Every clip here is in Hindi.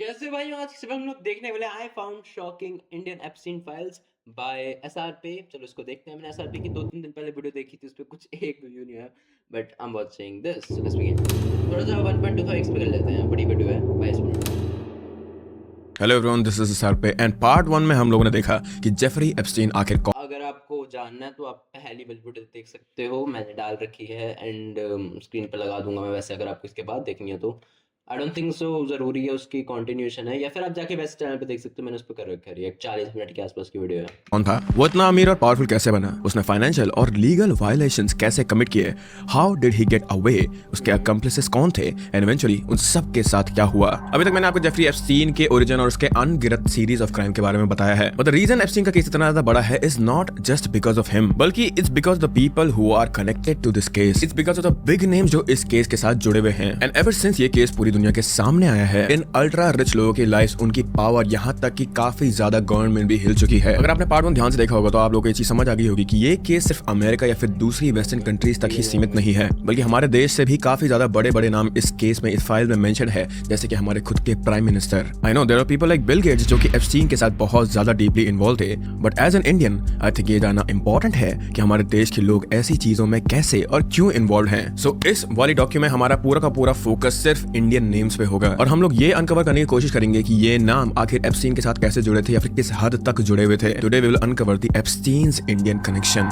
कैसे भाई आज सिर्फ हम लोग देखने वाले I found shocking Indian Epstein files bye SRP. चलो इसको देखते हैं। मैंने एसआरपी की 2-3 दिन पहले वीडियो देखी थी, उस पे कुछ एक व्यू नहीं आया, but I am watching this. So let's begin. थोड़ा सा 1.25x पे कर लेते हैं, बड़ी वीडियो है 22 minute. Hello everyone, this is SRP and part 1 में हम लोगों ने देखा कि जेफरी एप्स्टीन आखिर कौन। अगर आपको जानना है तो आप पहली वाली वीडियो देख सकते हो, मैंने डाल रखी है एंड स्क्रीन पे लगा दूंगा मैं। वैसे अगर आपको इसके बाद देखनी है तो आई डोंट थिंक सो ज़रूरी है, उसकी कंटिन्यूएशन है, या फिर आप जाके वैसे चैनल पे देख सकते हो। मैंने उस पर कर रखा है, एक 40 मिनट के आसपास की वीडियो है। कौन था वो, इतना अमीर और पावरफुल कैसे बना, उसने फाइनेंशियल और लीगल वायलेशंस कैसे कमिट किए, how did he get away, उसके अकम्प्लिसेस कौन थे एंड इवेंचुअली उन सब के साथ क्या हुआ। अभी तक मैंने आपको जेफरी एप्स्टीन के ओरिजिन और उसके अनगिनत सीरीज ऑफ क्राइम के बारे में बताया है, बट द रीजन एप्स्टीन का केस इतना ज्यादा बड़ा है is not just because of him, बल्कि it's because the people who are connected to this case. It's because of the big names जो इस केस के साथ जुड़े हुए हैं। एंड एवर सिंस ये केस पूरी दुनिया के सामने आया है, इन अल्ट्रा रिच लोगों की लाइफ, उनकी पावर, यहाँ तक कि काफी ज्यादा गवर्नमेंट भी हिल चुकी है। अगर आपने पार्ट 1 ध्यान से देखा होगा तो आप लोगों को ये चीज समझ आ गई होगी कि ये केस सिर्फ अमेरिका या फिर दूसरी वेस्टर्न कंट्रीज तक ही सीमित नहीं है, बल्कि हमारे देश से भी काफी ज्यादा बड़े बड़े नाम इस केस में, इस फाइल में मेंशन है, जैसे कि हमारे खुद के prime minister. I know there are people like Bill Gates जो कि एप्स्टीन के साथ बहुत ज्यादा डीपली इन्वॉल्व थे, but as an Indian I think ये जानना इंपॉर्टेंट है कि हमारे देश के लोग ऐसी चीजों में कैसे और क्यों इन्वॉल्व हैं। सो इस वाली डॉक्यूमेंट हमारा पूरा का पूरा फोकस सिर्फ इंडियन नेम्स पे होगा और हम लोग ये अनकवर करने की कोशिश करेंगे कि ये नाम आखिर एप्स्टीन के साथ कैसे जुड़े थे या फिर किस हद तक जुड़े हुए थे। Today we will uncover the Epstein's Indian connection.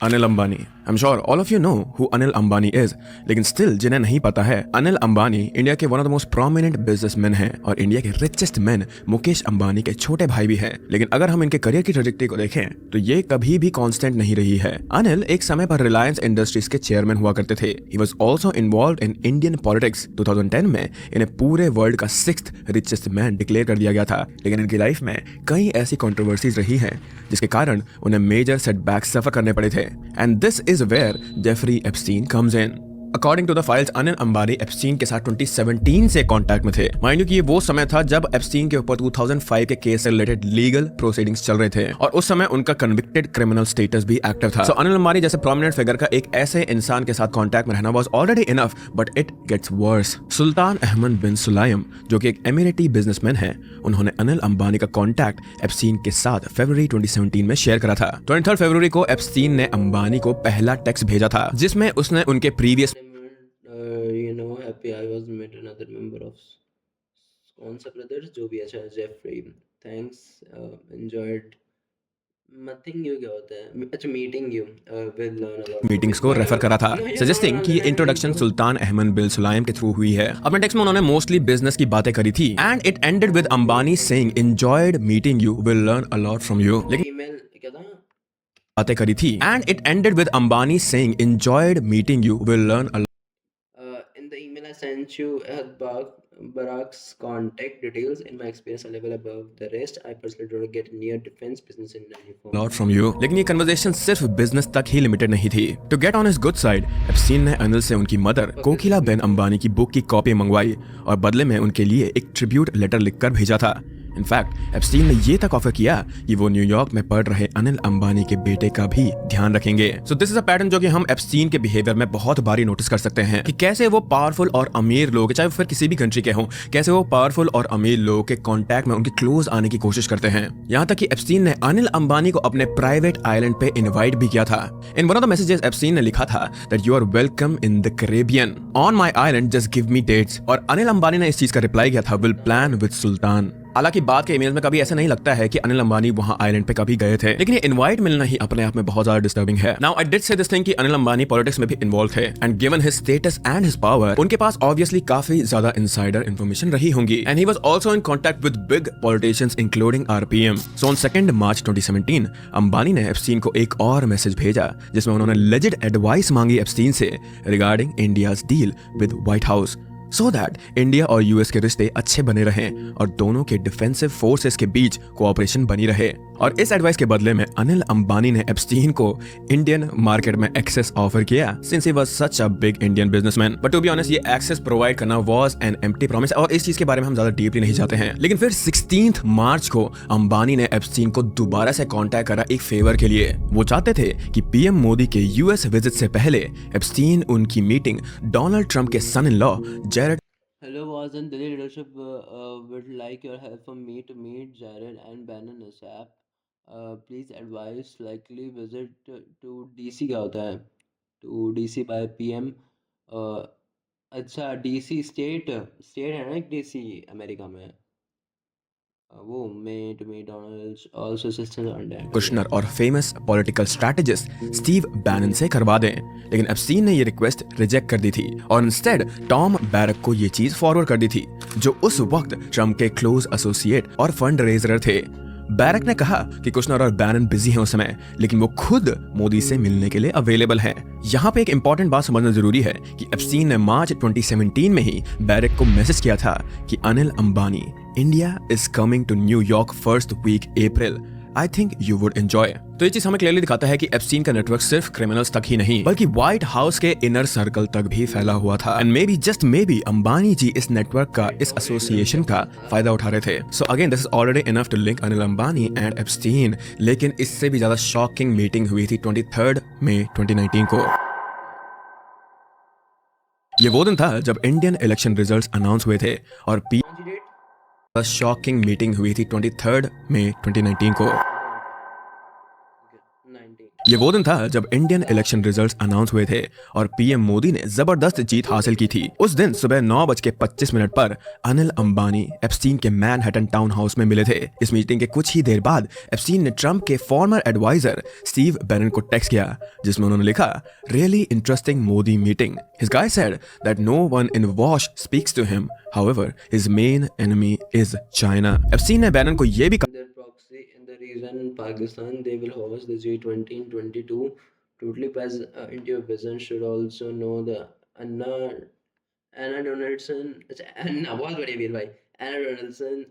Anil Ambani, I am sure all of you know who Anil Ambani is, लेकिन स्टिल जिन्हें नहीं पता है, अनिल अंबानी इंडिया के one of the most prominent businessman हैं और इंडिया के रिचेस्ट मैन मुकेश अंबानी के छोटे भाई भी हैं। लेकिन अगर हम इनके करियर की ट्रेजेक्टरी को देखें तो ये कभी भी कांस्टेंट नहीं रही है। अनिल एक समय पर रिलायंस इंडस्ट्रीज के चेयरमैन हुआ करते थे। He was also involved in Indian politics. 2010 में इन्हें पूरे वर्ल्ड का 6th रिचेस्ट मैन डिक्लेयर कर दिया गया था, लेकिन इनकी लाइफ में कई ऐसी कंट्रोवर्सीज रही हैं जिसके कारण उन्हें मेजर सेटबैक्स सफर करने पड़े थे। And this is where Jeffrey Epstein comes in. According to the files, Anil Ambani Epstein के साथ 2017 से कांटेक्ट में थे। माइंड यू कि ये वो समय था जब एप्स्टीन के ऊपर 2005 के केस से रिलेटेड लीगल प्रोसीडिंग्स चल रहे थे और उस समय उनका कन्विक्टेड क्रिमिनल स्टेटस भी एक्टिव था। सो अनिल अंबानी जैसे प्रोमिनेंट फिगर का एक ऐसे इंसान के साथ कांटेक्ट में रहना was already enough, but it gets worse. Sultan Ahmed bin Sulayem जो कि एक एमिरेटी बिजनेसमैन है, उन्होंने अनिल अंबानी का कांटेक्ट एप्स्टीन के साथ फरवरी 2017 में शेयर करा था। 23 फरवरी को एप्स्टीन ने अंबानी को पहला टेक्स्ट भेजा था जिसमें उसने उनके previous happy I was met another member of कौन सा ब्रदर्स जो भी अच्छा Jeffrey, thanks, enjoyed nothing you, क्या होता है, अच्छा meeting you, will learn a lot meetings को रेफर करा था, सजेस्टिंग कि ये इंट्रोडक्शन सुल्तान अहमद बिन सुलाइम के थ्रू हुई है। अपने टेक्स्ट में उन्होंने मोस्टली बिजनेस की बातें करी थी and it ended with Ambani saying enjoyed meeting you, will learn a lot from you. लेकिन ईमेल क्या था, बातें करी थी and it ended with Ambani saying enjoyed meeting you, will learn a in the email I sent you Barack's contact details. In my experience level above the rest, I personally don't get near defense business in any form. Lot from you. लेकिन ये कन्वर्सेशन सिर्फ बिजनेस तक ही लिमिटेड नहीं थी। To get on his good side, Epstein ने अनिल से उनकी मदर कोकिला बेन अंबानी की बुक की कॉपी मंगवाई और बदले में उनके लिए एक ट्रिब्यूट लेटर लिखकर भेजा था। इनफैक्ट एप्स्टीन ने ये तक ऑफर किया कि वो न्यूयॉर्क में पढ़ रहे अनिल अंबानी के बेटे का भी ध्यान रखेंगे। So this is a pattern जो कि हम एप्स्टीन के बिहेवियर में बहुत बारी नोटिस कर सकते हैं कि कैसे वो पावरफुल और अमीर लोग, चाहे फिर किसी भी कंट्री के हों, कैसे वो पावरफुल और अमीर लोगों के कांटेक्ट में, उनके क्लोज आने की कोशिश करते हैं। यहाँ तक कि एप्स्टीन ने अनिल अंबानी को अपने प्राइवेट आइलैंड पे इनवाइट भी किया था। In one of the messages Epstein ने लिखा था that you are welcome in the Caribbean on my island, just give me dates. और अनिल अंबानी ने इस चीज का रिप्लाई किया था, विल प्लान विद सुल्तान। हालांकि बाद के ईमेल्स में कभी ऐसा नहीं लगता है कि अनिल अंबानी वहां आइलैंड पे कभी गए थे, लेकिन ये इनवाइट मिलना ही अपने आप में बहुत ज्यादा डिस्टर्बिंग है। नाउ आई डिड से दिस थिंग कि अनिल अंबानी पॉलिटिक्स में भी इन्वॉल्व थे and given his status and his power, उनके पास ऑब्वियसली काफी ज्यादा इनसाइडर इंफॉर्मेशन रही होंगी and he was also in contact with big politicians including RPM. So on 2 मार्च 2017 अंबानी ने एप्स्टीन को एक और मैसेज भेजा जिसमें उन्होंने लेजिड एडवाइस मांगी एप्स्टीन से regarding India's deal with white house. So that India और यूएस के रिश्ते अच्छे बने रहें और दोनों के डिफेंसिव फोर्सेस के बीच कोऑपरेशन बनी रहे। और इस एडवाइस के बदले में अनिल अंबानी ने एप्स्टीन को इंडियन मार्केट में एक्सेस ऑफर किया, since he was such a big Indian businessman. But to be honest, ये एक्सेस प्रोवाइड करना वाज एन एम्प्टी प्रॉमिस और इस चीज के बारे में हम ज्यादा डीपली नहीं जाते हैं। लेकिन फिर 16 मार्च को अंबानी ने एप्स्टीन को दोबारा से कांटेक्ट करा एक फेवर के लिए। वो चाहते थे कि पीएम मोदी के यूएस विजिट से पहले एप्स्टीन उनकी मीटिंग डोनाल्ड ट्रंप के son in law Jared Hello, was and Delhi leadership would like your help for me to meet Jared and Bannon ASAP. Please advise likely visit to DC क्या होता है? To DC by PM. अच्छा DC स्टेट है ना एक DC अमेरिका में। वो मे to meet Donald also assistant on Kushner और famous political strategist Steve Bannon से करवा दें। लेकिन एप्स्टीन ने ये रिक्वेस्ट रिजेक्ट कर दी थी और इंस्टेड टॉम बैरक को ये चीज फॉरवर्ड कर दी थी, जो उस वक्त ट्रम्प के क्लोज एसोसिएट और फंड रेजर थे। बैरक ने कहा कि कुशनर और बैनन बिजी हैं उस समय, लेकिन वो खुद मोदी से मिलने के लिए अवेलेबल हैं। यहाँ पे एक इंपॉर्टेंट बात समझना जरूरी है कि एप्स्टीन ने मार्च 2017 में ही बैरक को मैसेज किया था कि Anil Ambani India is coming to New York first week April, I think you would enjoy. तो ये चीज हमें क्लियरली दिखाता है कि एप्स्टीन का नेटवर्क सिर्फ क्रिमिनल्स तक ही नहीं बल्कि व्हाइट हाउस के इनर सर्कल तक भी फैला हुआ था। And maybe just maybe Ambani ji इस नेटवर्क का, इस एसोसिएशन का फायदा उठा रहे थे। So again this is already enough to link Anil Ambani and Epstein. लेकिन इससे भी ज्यादा शॉकिंग मीटिंग हुई थी 23 मई 2019 को। ये वो दिन था जब इंडियन इलेक्शन रिजल्ट्स अनाउंस हुए थे और शॉकिंग मीटिंग हुई थी 23 मई 2019 को। ये वो दिन था जब इंडियन इलेक्शन रिजल्ट्स अनाउंस हुए थे और पीएम मोदी ने जबरदस्त जीत हासिल की थी। उस दिन सुबह 9:25 पर अनिल अंबानी एप्स्टीन के मैनहट्टन टाउन हाउस में मिले थे। इस मीटिंग के कुछ ही देर बाद एप्स्टीन ने ट्रंप के फॉर्मर एडवाइजर स्टीव बैनन को टेक्स्ट किया, जिसमें उन्होंने लिखा, really interesting Modi meeting. His guy said that no one in Wash speaks to him. However, his main enemy is China. Epstein ने बैनन को ये भी reason Pakistan they will host the G20 in 22. Totally pass into business should also know the Anna Donaldson. Anna बहुत बढ़िया वीर भाई। Anna Donaldson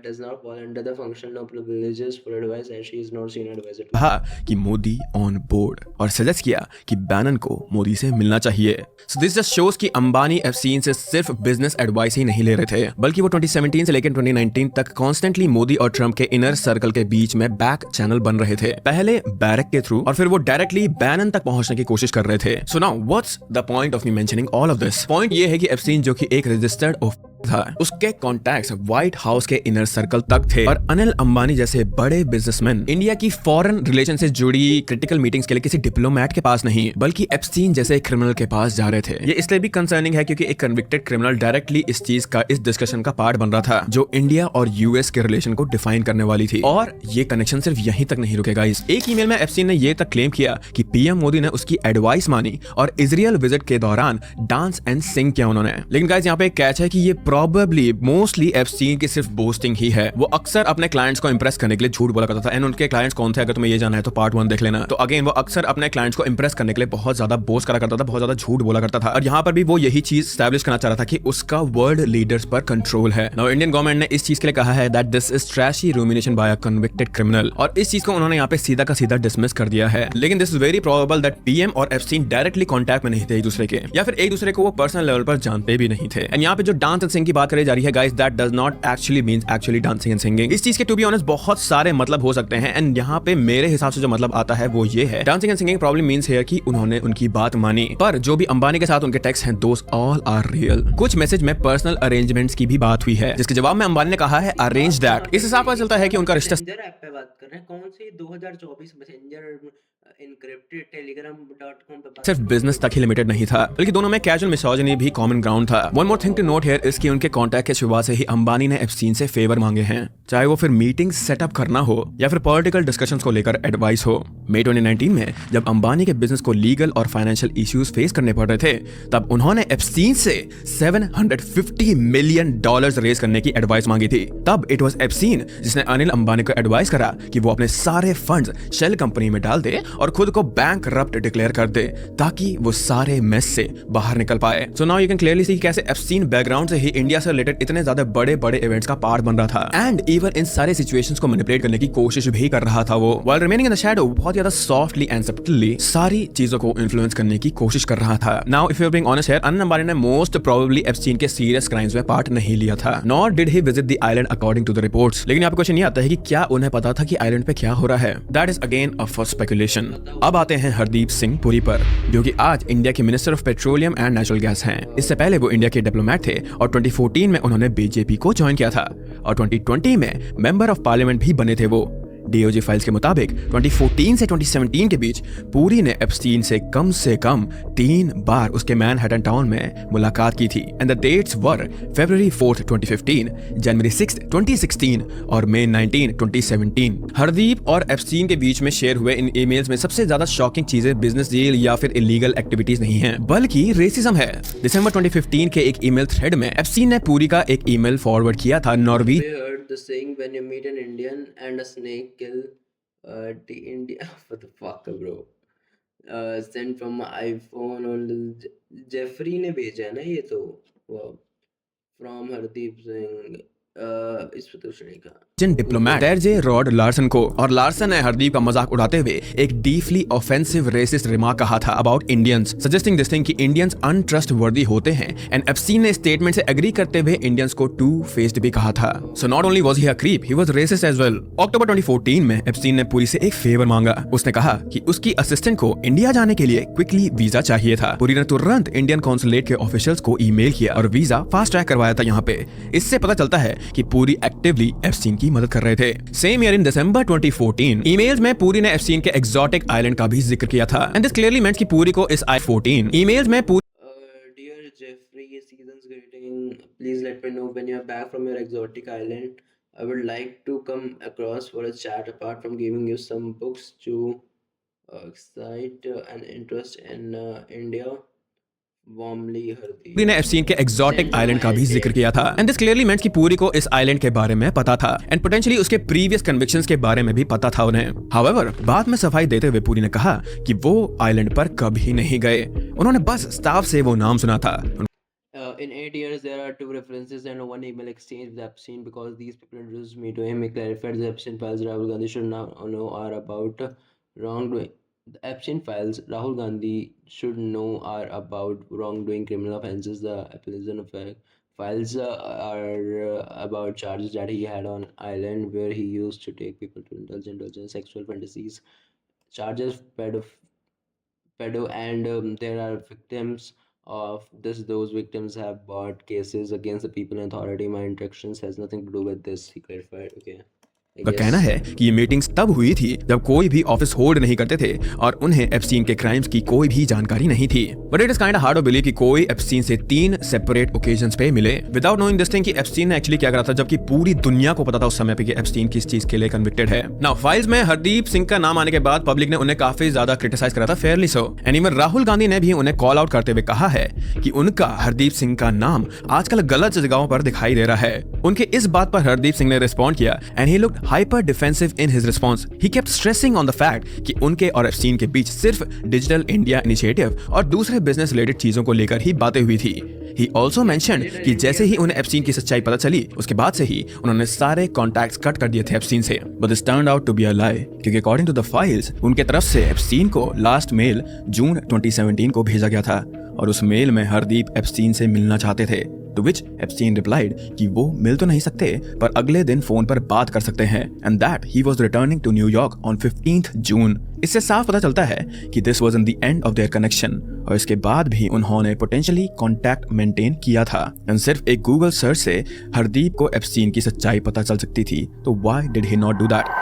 does not fall under the function of privileges for advice and she is not senior advisor. कहा कि मोदी ऑन बोर्ड और सजेस्ट किया कि बैनन को मोदी से मिलना चाहिए। So this just shows कि अंबानी एप्स्टीन से सिर्फ बिजनेस एडवाइस ही नहीं ले रहे थे, बल्कि वो 2017 से लेकर 2019 तक कॉन्स्टेंटली मोदी और ट्रंप के इनर सर्कल के बीच में बैक चैनल बन रहे थे, पहले बैरक के थ्रू और फिर वो डायरेक्टली बैनन तक पहुंचने की कोशिश कर रहे थे। So now what's the point of me mentioning all of this? Point ये है कि एप्स्टीन जो कि एक रजिस्टर्ड था, उसके कॉन्टैक्ट्स व्हाइट हाउस के इनर सर्कल तक थे और अनिल अंबानी जैसे बड़े बिजनेसमैन इंडिया की फॉरेन रिलेशन से जुड़ी क्रिटिकल मीटिंग्स के लिए किसी डिप्लोमेट के पास नहीं बल्कि एप्स्टीन जैसे क्रिमिनल के पास जा रहे थे। ये इसलिए भी कंसर्निंग है क्योंकि एक कन्विक्टेड क्रिमिनल डायरेक्टली इस चीज का, इस डिस्कशन का पार्ट बन रहा था जो इंडिया और यूएस के रिलेशन को डिफाइन करने वाली थी। और ये कनेक्शन सिर्फ यहीं तक नहीं रुकेगा। एक ईमेल में एप्स्टीन ने ये तक क्लेम किया कि पीएम मोदी ने उसकी एडवाइस मानी और इजराइल विजिट के दौरान डांस एंड सिंग किया उन्होंने। लेकिन गाइस यहाँ पे एक कैच है कि ये प्रोबेबली मोस्टली एप्स्टीन की सिर्फ बोस्टिंग ही है। वो अक्सर अपने क्लाइंट्स को इंप्रेस करने के लिए झूठ बोला करता था एंड उनके क्लाइंट्स कौन थे अगर तुम्हें ये जानना है तो पार्ट 1 देख लेना। तो अगेन वो अक्सर अपने क्लाइंट्स को इंप्रेस करने के लिए बहुत ज्यादा बोस्ट करा करता था, बहुत ज्यादा झूठ बोला करता था और यहाँ पर भी वो यही चीज एस्टैब्लिश करना चाह रहा था कि उसका वर्ल्ड लीडर्स पर कंट्रोल है। नाउ इंडियन गवर्नमेंट ने इस चीज के लिए कहा है that this is trashy rumination by a convicted criminal और इस चीज को उन्होंने यहाँ पे सीधा का सीधा डिसमिस कर दिया है। लेकिन this is very probable that PM और एप्स्टीन डायरेक्टली कॉन्टैक्ट में नहीं थे एक दूसरे के या फिर एक दूसरे को वो पर्सनल लेवल पर जानते भी नहीं थे। एंड यहाँ पे जो डांस एंड सिंग की बात करी जा रही है guys, that does not actually means actually dancing and singing. इस चीज के टू बी ऑनेस्ट बहुत सारे मतलब हो सकते हैं एंड यहाँ पे मेरे हिसाब से जो मतलब आता है वो ये है, dancing and singing problem means here कि उन्होंने उनकी बात मानी, पर जो भी अंबानी के साथ उनके टेक्स्ट हैं दोस ऑल आर रियल। कुछ मैसेज में पर्सनल अरेंजमेंट्स की भी बात हुई है जिसके जवाब में अंबानी ने कहा है अरेंज दैट। इस हिसाब से चलता है कि उनका रिश्ता ऐप पे बात कर रहे हैं, कौन सी 2024 मैसेंजर इनक्रिप्टेड टेलीग्राम.com पे सिर्फ बिजनेस तक ही लिमिटेड नहीं था बल्कि दोनों में कैजुअल मिसोजिनी भी कॉमन ग्राउंड था। One more thing to note here is कि उनके कॉन्टैक्ट के शुरुआत से ही अंबानी ने एप्स्टीन से फेवर मांगे हैं, चाहे वो फिर मीटिंग सेटअप करना हो या फिर पॉलिटिकल डिस्कशंस को लेकर एडवाइस हो। मई 2019 में जब अंबानी के बिजनेस को लीगल और फाइनेंशियल इश्यूज फेस करने पड़ रहे थे तब उन्होंने एप्स्टीन से $750 मिलियन रेज करने की एडवाइस मांगी थी। तब इट वाज एप्स्टीन जिसने अनिल अंबानी को एडवाइस करा कि वो अपने सारे फंड्स शेल कंपनी में डाल दे और खुद को बैंकरप्ट डिक्लेयर कर दे ताकि वो सारे मेस से बाहर निकल पाए। So now you can clearly see कैसे एप्स्टीन बैकग्राउंड से ही इंडिया से रिलेटेड इतने ज्यादा बड़े बड़े इवेंट्स का पार्ट बन रहा था एंड इवन इन सारे सिचुएशंस को मैनिपुलेट करने की कोशिश भी कर रहा था वो, while remaining in the shadow बहुत ज्यादा सॉफ्टली एंड सब्टली सारी चीजों को इन्फ्लुएंस करने की कोशिश कर रहा था। Now if you are being honest here, Anil Ambani ने मोस्ट प्रोबेबली एप्स्टीन के सीरियस क्राइम्स में पार्ट नहीं लिया था, nor did he visit the island according to the reports. लेकिन यहाँ पे क्वेश्चन ये आता है कि क्या उन्हें पता था कि आइलैंड पे क्या हो रहा है? That is again a first speculation. अब आते हैं हरदीप सिंह पुरी पर, जो कि आज इंडिया के minister of petroleum and natural gas हैं। इससे पहले वो इंडिया के डिप्लोमेट थे और 2014 में उन्होंने बीजेपी को ज्वाइन किया था और 2020 में मेंबर ऑफ पार्लियामेंट भी बने थे वो। डीओजी फाइल्स के मुताबिक 2014 से 2017 के बीच पुरी ने एप्स्टीन से कम 3 बार उसके मैनहट्टन टाउन में मुलाकात की थी and the dates were February 4, 2015, January 6, 2016 और May 19, 2017। हरदीप और एप्स्टीन के बीच में शेयर हुए इन ईमेल्स में सबसे ज्यादा शॉकिंग चीजें बिजनेस डील या फिर इलीगल एक्टिविटीज नहीं है, बल्कि रेसिज्म है। दिसंबर 2015 के एक ईमेल थ्रेड में एप्स्टीन ने पुरी का एक ईमेल फॉरवर्ड किया था The saying when you meet an Indian and a snake kill the India what the fuck bro sent from my iPhone on Jeffrey ने भेजा है ना ये तो from हरदीप सिंह इस पे तो नहीं कहा डिप्लोमेट सेर्जे रॉड लार्सन को, और लार्सन ने हरदीप का मजाक उड़ाते हुए एक डीपली ऑफेंसिव रेसिस्ट रिमार्क कहा था about Indians, suggesting this thing कि इंडियंस अनट्रस्टवर्दी होते हैं एंड एप्स्टीन ने स्टेटमेंट से एग्री करते हुए इंडियंस को टू फेस्ड भी कहा था। So not only was he a creep, he was racist as well. October 2014 में एप्स्टीन ने पुरी से एक फेवर मांगा। उसने कहा कि उसकी असिस्टेंट को इंडिया जाने के लिए क्विकली वीजा चाहिए था। पुरी ने तुरंत इंडियन कॉन्सुलेट के ऑफिशियल्स को ईमेल किया और वीजा फास्ट ट्रैक करवाया था यहाँ पे। इससे पता चलता है कि पुरी एक्टिवली एप्स्टीन की मदद कर रहे थे। Same year in December 2014 emails में पुरी ने एप्स्टीन के एक्सोटिक आइलैंड का भी जिक्र किया था एंड दिस क्लियरली मेंट कि पुरी को इस I-14 ईमेल्स में Dear Jeffrey, season's greeting. Please let me know when you are back from your exotic island. I would like to come across for a chat. Apart from giving you some books to excite and interest in India. Warmly Hardeep. Puri ने एप्स्टीन के एक्सोटिक आइलैंड का भी जिक्र किया था एंड दिस क्लियरली मेंट कि पुरी को इस आइलैंड के बारे में पता था एंड पोटेंशियली उसके प्रीवियस कन्विक्शंस के बारे में भी पता था उन्हें। हाउएवर बाद में सफाई देते हुए पुरी ने कहा कि वो आइलैंड पर कभी नहीं गए, उन्होंने बस स्टाफ से वो नाम सुना था। In 8 years, there are 2 references and 1 email exchange with Epstein because these people introduced me to him. He clarified the Epstein files Rahul Gandhi should now know are about wrongdoing. The Epstein files Rahul Gandhi should know are about wrongdoing, criminal offences. The Epstein files are about charges that he had on island where he used to take people to indulge in sexual fantasies. Charges pedo and there are victims of this. Those victims have brought cases against the people in authority. My interactions has nothing to do with this, he clarified. Okay, का कहना है कि ये मीटिंग्स तब हुई थी जब कोई भी ऑफिस होल्ड नहीं करते थे और उन्हें एप्स्टीन के क्राइम्स की कोई भी जानकारी नहीं थी। But it is kind of hard to believe कि कोई एप्स्टीन से 3 सेपरेट ओकेजन्स पे मिले विदाउट नोइंग दिस थिंग कि एप्स्टीन ने एक्चुअली क्या करा था, जबकि पूरी दुनिया को पता था उस समय पे कि एप्स्टीन किस चीज के लिए कन्विक्टेड है। नाउ फाइल्स में हरदीप सिंह का नाम आने के बाद पब्लिक ने उन्हें काफी ज्यादा क्रिटिसाइज करा था, Fairlie so. And even Rahul Gandhi ने भी उन्हें कॉल आउट करते हुए कहा है कि उनका हरदीप सिंह का नाम आजकल गलत जगहों पर दिखाई दे रहा है। उनके इस बात पर हरदीप सिंह ने रिस्पॉन्ड किया and he looked hyper defensive in his response. He kept stressing on the fact कि उनके और एप्स्टीन के बीच सिर्फ डिजिटल इंडिया इनिशिएटिव और दूसरे बिजनेस रिलेटेड चीजों को लेकर ही बातें हुई थी। He also mentioned कि जैसे ही उन्हें एप्स्टीन की सच्चाई पता चली उसके बाद से ही उन्होंने सारे कॉन्टैक्ट्स कट कर दिए थे एप्स्टीन से। But this turned out to be a lie क्योंकि according to the files उनके तरफ से एप्स्टीन को लास्ट मेल जून 2017 को भेजा गया था और उस मेल में हरदीप एप्स्टीन से मिलना चाहते थे। To which Epstein replied कि वो मिल तो नहीं सकते पर अगले दिन फोन पर बात कर सकते हैं and that he was returning to New York on 15th June। इससे साफ पता चलता है कि this wasn't the end of their connection और इसके बाद भी उन्होंने potentially contact maintain किया था and सिर्फ एक Google सर्च से हरदीप को एप्स्टीन की सच्चाई पता चल सकती थी, तो why did he not do that?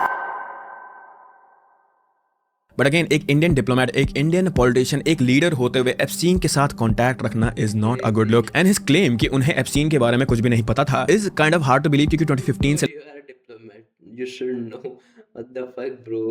But again एक इंडियन डिप्लोमेट, एक इंडियन पॉलिटिशियन, एक लीडर होते हुए एप्स्टीन के साथ कांटेक्ट रखना is not a good look and his claim कि उन्हें एप्स्टीन के बारे में कुछ भी नहीं पता था is kind of hard to believe क्योंकि 2015 से You are a diplomat. You should know what the fuck, bro.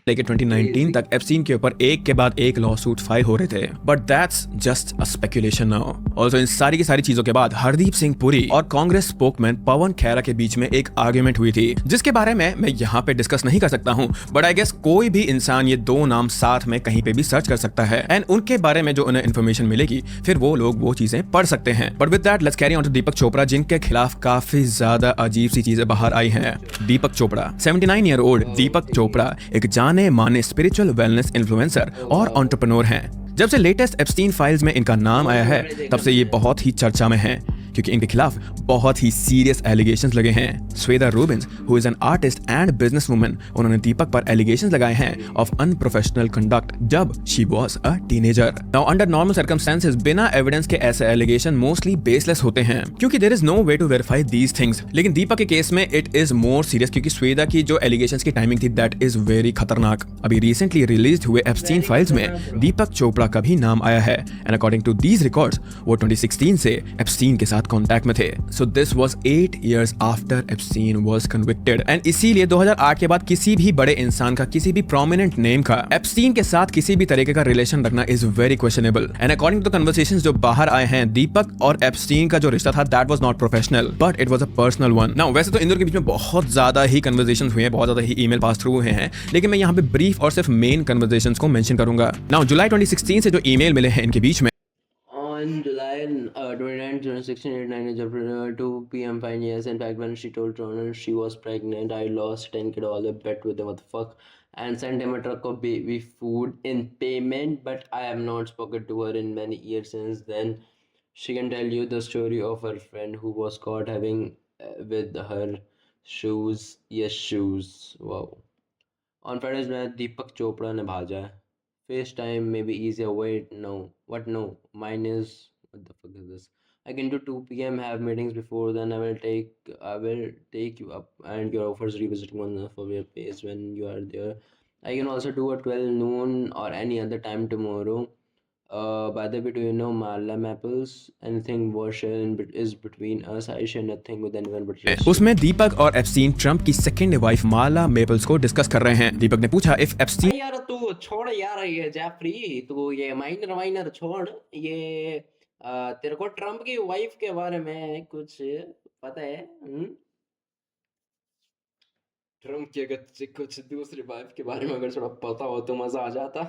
लेके 2019 तक एप्स्टीन के ऊपर एक के बाद एक लॉ सूट फाइल हो रहे थे, but that's just a speculation now. Also in सारी की सारी चीजों के बाद हरदीप सिंह पुरी और कांग्रेस स्पोकमैन पवन खेरा के बीच में एक आर्ग्यूमेंट हुई थी, जिसके बारे में मैं यहाँ पे डिस्कस नहीं कर सकता हूँ, बट आई गेस कोई भी इंसान ये दो नाम साथ में कहीं पे भी सर्च कर सकता है एंड उनके बारे में जो उन्हें इन्फॉर्मेशन मिलेगी फिर वो लोग वो चीजें पढ़ सकते हैं। But with that let's carry on to Deepak Chopra, जिनके खिलाफ काफी ज्यादा अजीब सी चीजें बाहर आई हैं। दीपक चोपड़ा 79 ईयर ओल्ड दीपक चोपड़ा एक जाने माने स्पिरिचुअल वेलनेस इन्फ्लुएंसर और एंटरप्रेन्योर हैं। जब से लेटेस्ट एप्स्टीन फाइल्स में इनका नाम आया है तब से ये बहुत ही चर्चा में हैं, क्योंकि इनके खिलाफ बहुत ही सीरियस एलिगेशंस लगे हैं। Shweta Rubins who is an artist and businesswoman, उन्होंने दीपक पर एलिगेशंस लगाए हैं ऑफ अनप्रोफेशनल कंडक्ट जब she was a teenager. Now under normal circumstances बिना एविडेंस के ऐसे एलिगेशन मोस्टली बेसलेस होते हैं, क्योंकि there is no way to verify these things. लेकिन दीपक के केस में इट इज मोर सीरियस, क्योंकि श्वेता की जो एलिगेशंस की टाइमिंग थी दैट इज वेरी खतरनाक। अभी रिसेंटली रिलीज्ड हुए एप्स्टीन फाइल्स में दीपक चोपड़ा का भी नाम आया है and according to these records वो 2016 से एप्स्टीन के साथ कांटेक्ट में थे। So this was 8 years after Epstein was convicted and इसीलिए 2008 के बाद किसी भी बड़े इंसान का, किसी भी prominent name का एप्स्टीन के साथ किसी भी तरीके का रिलेशन रखना is very questionable and according to the conversations जो बाहर आए हैं, दीपक और एप्स्टीन का जो रिश्ता था that was not professional but it was a personal one। Now वैसे तो इन दोनों के बीच में बहुत ज्यादा ही conversations हुए हैं, बहुत ज्यादा ही ईमेल पास थ्रू हुए हैं, लेकिन मैं यहाँ पे ब्रीफ और सिर्फ मेन conversations को मेंशन करूंगा। Now जुलाई 2016 से जो ईमेल मिले हैं इनके बीच में, on July 29, 2016, at 9 2 p.m. fine, yes. In fact, when she told Ronald she was pregnant, I lost 10K dollar bet with him, what the fuck, and sent him a truck of baby food in payment, but I have not spoken to her in many years since then. She can tell you the story of her friend who was caught having with her shoes. Yes, shoes. Wow. On Friday's night, Deepak Chopra ने भाजा है. FaceTime may be easier. Wait, no. What? No. Mine is. What the fuck is this? I can do 2 p.m. Have meetings before then. I will take you up and your offers revisiting one of your page when you are there. I can also do at 12 noon or any other time tomorrow. By the way, do you know Marla Maples? Anything was shared is between us. I share nothing with anyone but you. उसमें दीपक और एप्स्टीन ट्रम्प की सेकंड वाइफ माला मेपल्स को डिस्कस कर रहे हैं। दीपक ने पूछा इफ एप्स्टीन, यार तू छोड़ यार ये जेफरी, तू ये माइनर माइनर छोड़, ये तेरे को ट्रम्प की वाइफ के बारे में कुछ पता है? ट्रम्प की अगर तुझे कुछ दूसरी वाइफ के बारे में अगर थोड़ा पता हो तो मजा आ जाता।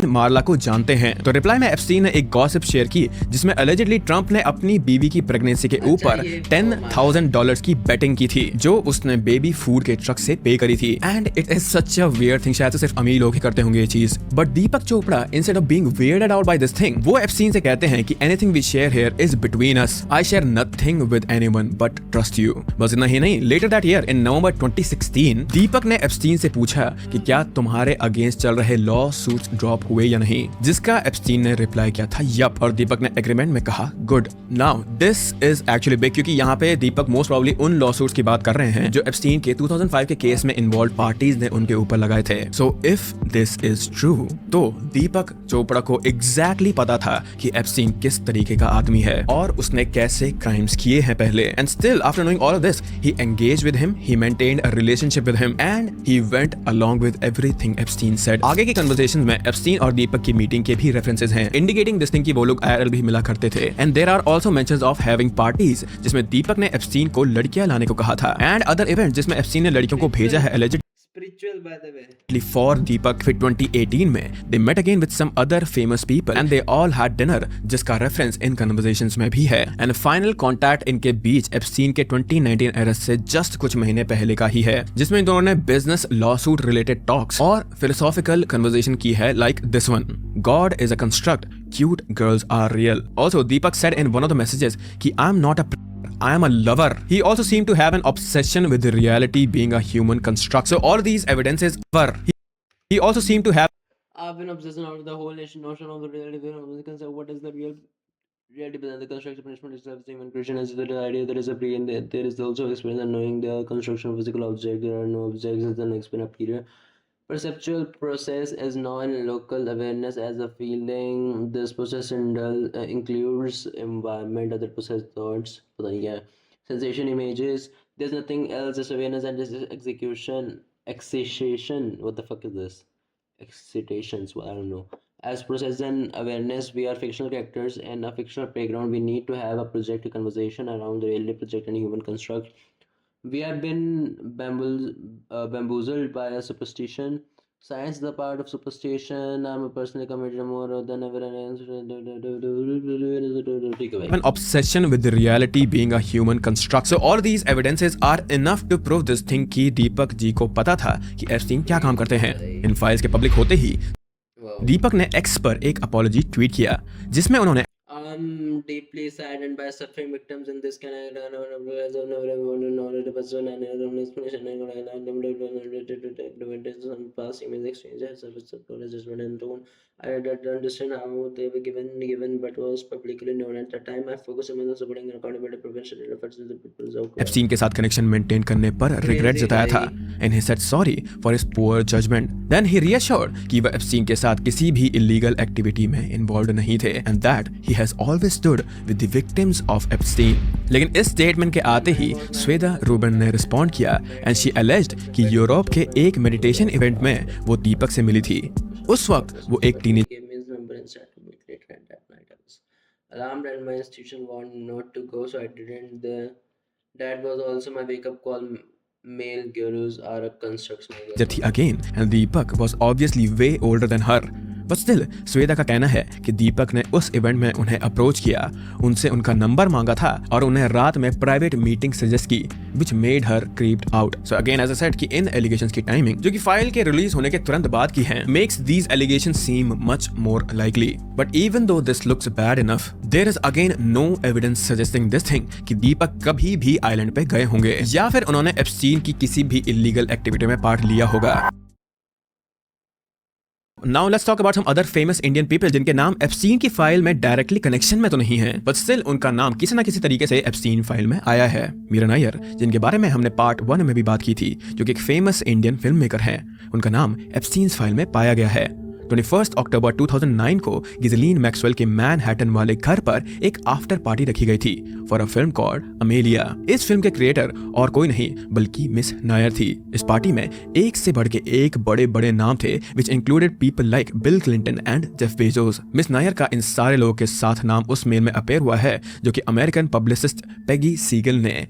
मार्ला को जानते हैं, तो रिप्लाई में एप्स्टीन ने एक गॉसिप शेयर की जिसमें अलेजिडली ट्रम्प ने अपनी बीवी की प्रेगनेंसी के ऊपर $10,000 की बेटिंग की थी जो उसने बेबी फूड के ट्रक से पे करी थी। And it is such a weird thing, शायद तो सिर्फ अमीर लोग ही करते होंगे ये चीज, but Deepak Chopra instead of being weirded out by this thing, वो एप्स्टीन से कहते हैं कि anything we share here is between us, I share nothing with anyone but trust you. बस इतना ही नहीं, later that year in November 2016 Deepak ने एप्स्टीन से पूछा कि क्या तुम्हारे अगेंस्ट चल रहे लॉ सूट्स ड्रॉप हुए या नहीं, जिसका एप्स्टीन ने रिप्लाई किया था यप, और दीपक ने एग्रीमेंट में कहा good. Now this is actually big, क्योंकि यहाँ पे दीपक मोस्ट प्रोबब्ली उन लॉ सूट्स की बात कर रहे हैं जो एप्स्टीन के 2005 के केस में इन्वॉल्व पार्टीज ने उनके ऊपर लगाए थे। So if this is true तो दीपक चोपड़ा को एग्जैक्टली पता था कि एप्स्टीन किस तरीके का आदमी है और उसने कैसे क्राइम्स किए हैं पहले, and still after knowing all of this he engaged with him, he maintained a relationship with him and he went along with everything Epstein said. आगे की कन्वर्सेशंस में एप्स्टीन और दीपक की मीटिंग के भी रेफरेंसेस हैं इंडिकेटिंग दिस थिंग कि वो लोग IRL भी मिला करते थे, and there are also mentions of having parties जिसमें दीपक ने एप्स्टीन को लड़कियां लाने को कहा था, एंड अदर इवेंट जिसमें एप्स्टीन ने लड़कियों को भेजा है allegedly spiritual by the way for Deepak। फिर 2018 में they met again with some other famous people and they all had dinner, जिसका रेफरेंस इन कन्वर्सेशंस में भी है, एंड फाइनल कांटेक्ट इनके बीच एप्स्टीन के 2019 अरेस्ट से जस्ट कुछ महीने पहले का ही है, जिसमें इन दोनों ने बिजनेस लॉसूट रिलेटेड टॉक्स और फिलोसॉफिकल कन्वर्सेशन की है like this one, God is a construct, cute girls are real. Also Deepak said in one of the messages कि I am not a I am a lover. He also seemed to have an obsession with the reality being a human construct. So all these evidences were. He also seemed to have. I've been obsessed with the whole notion of the reality. What is the reality behind the construction punishment itself? Even Christian has the idea there is a pre and there is also experience in knowing the construction of physical objects. There are no objects in the explained period. Perceptual process is non-local awareness as a feeling. This process includes environment, other process thoughts, sensation, images. There's nothing else. Just awareness and just execution. excitation. What the fuck is this? Excitations. Well, I don't know. As process and awareness, we are fictional characters and a fictional playground. We need to have a project, a conversation around the reality project and human construct. We have been bamboozled by a superstition. Science is the part of superstition. I'm a personally committed more than ever. Take away. An obsession with the reality being a human construct. So all these evidences are enough to prove this thing कि दीपक जी को पता था कि एप्स्टीन क्या काम करते हैं। इन फाइल्स के पब्लिक होते ही दीपक ने एक्स पर एक अपॉलॉजी ट्वीट किया जिसमें उन्होंने I'm deeply saddened by suffering victims in this kind of past image exchanges and tone. I didn't understand how they were given, but was publicly known at the time. I focused on supporting accountability prevention efforts of the people's outcome. Epstein के साथ कनेक्शन मेंटेन करने पर रिग्रेट जताया था and he said sorry for his poor judgement. Then he reassured कि वह एप्स्टीन के साथ किसी भी इलीगल एक्टिविटी में इन्वॉल्व नहीं थे and that he has always stood with the victims of Epstein. लेकिन इस स्टेटमेंट के आते ही स्वेदा रूबन ने रिस्पॉन्ड किया एंड शी एलेज्ड कि यूरोप के एक मेडिटेशन इवेंट में वो दीपक से मिली थी। उस वक्त वो एक teenage alarmed and my institution warned not to go, so I didn't. That was also my wake-up call. Male gurus are a construction. थी again and Deepak was obviously way older than her. But still स्वेदा का कहना है कि दीपक ने उस इवेंट में उन्हें अप्रोच किया, उनसे उनका नंबर मांगा था और उन्हें रात में प्राइवेट मीटिंग सजेस्ट की which made her creeped out. So again as I said कि इन एलिगेशंस की टाइमिंग जो कि फाइल के रिलीज होने के तुरंत बाद की है makes these allegations seem much more likely. But even though this looks bad enough, there is again no evidence suggesting this thing कि दीपक कभी भी आइलैंड पे गए होंगे या फिर उन्होंने एप्स्टीन की किसी भी इलीगल एक्टिविटी में पार्ट लिया होगा। Now let's talk about some other famous Indian people जिनके नाम एप्स्टीन की फाइल में डायरेक्टली कनेक्शन में तो नहीं है बट स्टिल उनका नाम किसी ना किसी तरीके से एप्स्टीन फाइल में आया है। मीरा नायर जिनके बारे में हमने पार्ट 1 में भी बात की थी जो कि एक फेमस इंडियन फिल्म मेकर हैं, उनका नाम एप्स्टीन फाइल में पाया गया है। 21 अक्टूबर 2009 को गिजलीन मैक्सवेल के मैनहट्टन वाले घर पर एक आफ्टर पार्टी रखी गई थी for a film called Amelia. इस फिल्म के क्रिएटर और कोई नहीं बल्कि मिस नायर थी। इस पार्टी में एक से बढ़ के एक बड़े बड़े नाम थे which included people like bill Clinton and Jeff Bezos. Miss Nair का इन सारे लोगों के साथ नाम उस मेल में अपेयर हुआ है जो कि अमेरिकन पब्लिसिस्ट पेगी सीगल ने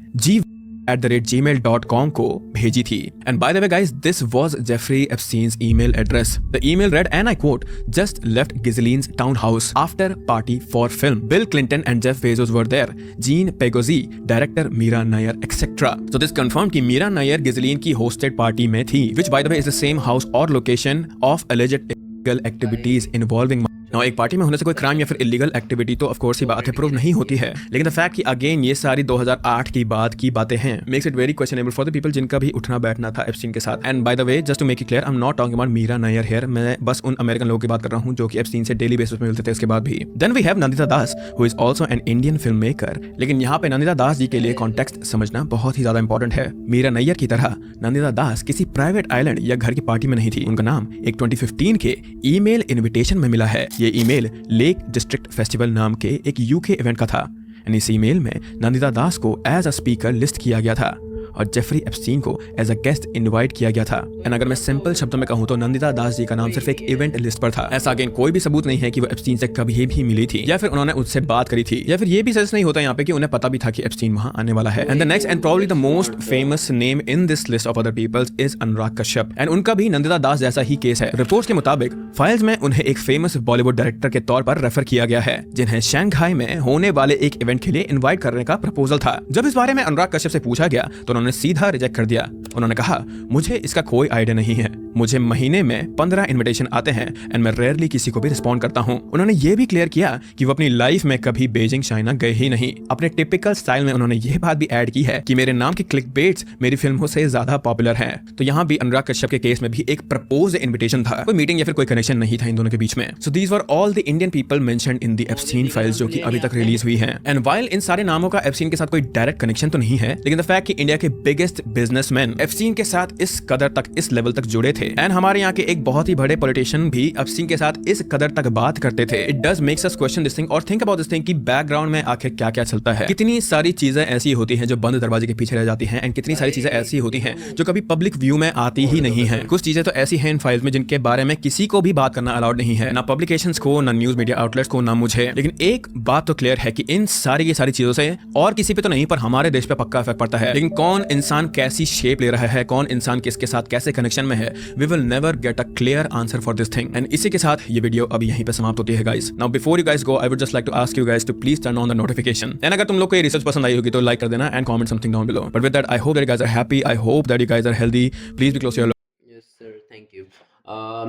gmail.com को भेजी थी। And by the way guys, this was Jeffrey Epstein's email address. The email read, and I quote, "Just left Ghislaine's townhouse after party for film. Bill Clinton and Jeff Bezos were there. Gene Pegozzi, director Meera Nair, etc." So this confirmed कि मीरा नायर गिजलीन की hosted party में थी, which by the way is the same house or location of alleged illegal activities involving एक पार्टी में होने से कोई क्राइम या फिर इलीगल एक्टिविटी तो ऑफ कोर्स ही बात है प्रूव नहीं होती है, लेकिन द फैक्ट कि अगेन ये सारी 2008 की बात की बातें हैं makes it very questionable for the people जिनका भी उठना बैठना था एप्स्टीन के साथ। And by the way just to make it clear, I am not talking about Meera Nair here, मैं बस उन अमेरिकन लोगों की बात कर रहा हूं जो कि एप्स्टीन से डेली बेसिस पे मिलते थे इसके बाद भी। Then we have Nandita Das who is also an Indian filmmaker, लेकिन यहाँ पे नंदिता दास जी के लिए कॉन्टेक्स्ट समझना बहुत ही ज्यादा इंपॉर्टेंट है। मीरा नायर की तरह नंदिता दास किसी प्राइवेट आइलैंड या घर की पार्टी में नहीं थी, उनका नाम एक 2015 के ईमेल इन्विटेशन में मिला है। ये ईमेल लेक डिस्ट्रिक्ट फेस्टिवल नाम के एक यूके इवेंट का था। इस ईमेल में नंदिता दास को एज अ स्पीकर लिस्ट किया गया था और जेफरी एप्स्टीन को एज अ गेस्ट इनवाइट किया गया था। एंड अगर मैं सिंपल शब्दों में कहूं तो नंदिता दास जी का नाम सिर्फ एक इवेंट लिस्ट पर था। ऐसा अगेन कोई भी सबूत नहीं है कि वो एप्स्टीन से कभी भी मिली थी या फिर उन्होंने उससे बात करी थी या फिर ये भी सच नहीं होता यहाँ पे कि उन्हें पता भी था कि एप्स्टीन वहां आने वाला है। And the next and probably the most famous name in this list of other peoples is Anurag Kashyap and उनका भी नंदिता दास जैसा ही केस है। रिपोर्ट्स के मुताबिक फाइल्स में उन्हें एक फेमस बॉलीवुड डायरेक्टर के तौर पर रेफर किया गया है जिन्हें शंघाई में होने वाले एक इवेंट के लिए इन्वाइट करने का प्रपोजल था। जब इस बारे में अनुराग कश्यप से पूछा गया तो उन्होंने सीधा रिजेक्ट कर दिया। उन्होंने कहा मुझे इसका कोई आइडिया नहीं है, मुझे महीने में 15 इनविटेशन आते हैं एंड मैं रेयरली किसी को भी रिस्पॉन्ड करता हूं। उन्होंने ये भी क्लियर किया कि वो अपनी लाइफ में कभी बीजिंग चाइना गए ही नहीं। अपने टिपिकल स्टाइल में उन्होंने ये बात भी ऐड की है कि मेरे नाम के क्लिकबेट्स मेरी फिल्मों से ज्यादा पॉपुलर हैं। तो यहाँ भी अनुराग कश्यप के केस में भी एक प्रपोज इन्विटेशन था, कोई मीटिंग या फिर कोई कनेक्शन नहीं था इन दोनों के बीच में। So these were all the Indian people mentioned in the Epstein files जो कि अभी तक रिलीज हुई हैं। एंड वाइल इन सारे नामों का एप्स्टीन के साथ कोई डायरेक्ट कनेक्शन तो नहीं है, लेकिन द फैक्ट कि इंडिया के बिगेस्ट बिजनेसमैन एप्स्टीन के साथ इस कदर तक, इस लेवल तक जुड़े थे। एंड हमारे यहाँ के एक बहुत ही बड़े पॉलिटिशियन भी एप्स्टीन के साथ इस कदर तक बात करते थे। It does makes us question this thing और थिंक अबाउट दिस थिंग कि बैकग्राउंड में आखिर क्या क्या चलता है। कितनी सारी चीजें ऐसी होती हैं जो बंद दरवाजे के पीछे रह जाती हैं, एंड कितनी सारी चीजें ऐसी होती हैं जो कभी पब्लिक व्यू में आती ही नहीं है। कुछ चीजें तो ऐसी हैं इन फाइल्स में जिनके बारे में किसी को भी बात करना अलाउड नहीं है, ना पब्लिकेशंस को, ना न्यूज मीडिया आउटलेट्स को, ना मुझे। लेकिन एक बात तो क्लियर है कि इन सारी की सारी चीजों से और किसी पे तो नहीं, पर हमारे देश पे पक्का इफेक्ट पड़ता है। लेकिन कौन इंसान कैसी शेप ले रहा है, कौन इंसान किसके साथ कैसे कनेक्शन में है, we will never get a clear answer for this thing. And इसी के साथ ये वीडियो अभी यहीं पे समाप्त होती है guys. Now before you guys go, I would just like to ask you guys to please turn on the notification. And अगर तुम लोग को ये रिसर्च पसंद आई होगी तो लाइक कर देना and comment something down below. But with that I hope that you guys are happy, I hope that you guys are healthy. Please be close your yes sir, thank you.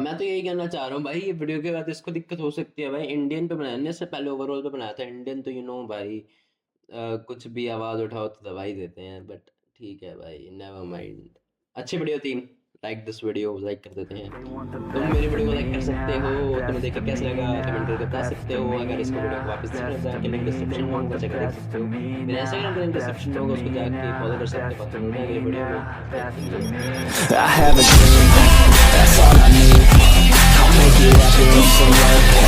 मैं तो यही कहना चाह रहा हूँ भाई, ये वीडियो के बाद इसको दिक्कत हो सकती है भाई। इंडियन पे बनाने से पहले ओवरऑल पे बनाया था इंडियन, तो यू नो भाई कुछ भी आवाज़ उठाओ तो दबा ही देते हैं। बट ठीक है भाई, नेवर माइंड। अच्छी वीडियो थी, लाइक दिस वीडियो, लाइक कर देते हैं। तुम मेरी वीडियो को लाइक कर सकते हो, तुम्हें देख के कैसा लगा कमेंट करके बता सकते हो। अगर इसको वीडियो को वापस देखना चाहे कि लिंक डिस्क्रिप्शन में होगा, चेक कर सकते हो। मेरा इंस्टाग्राम का लिंक डिस्क्रिप्शन में होगा, उसको जाके फॉलो कर सकते हो। बात मिलते हैं अगली वीडियो में। I have a dream, that's all I need. I'll make it happen with some work.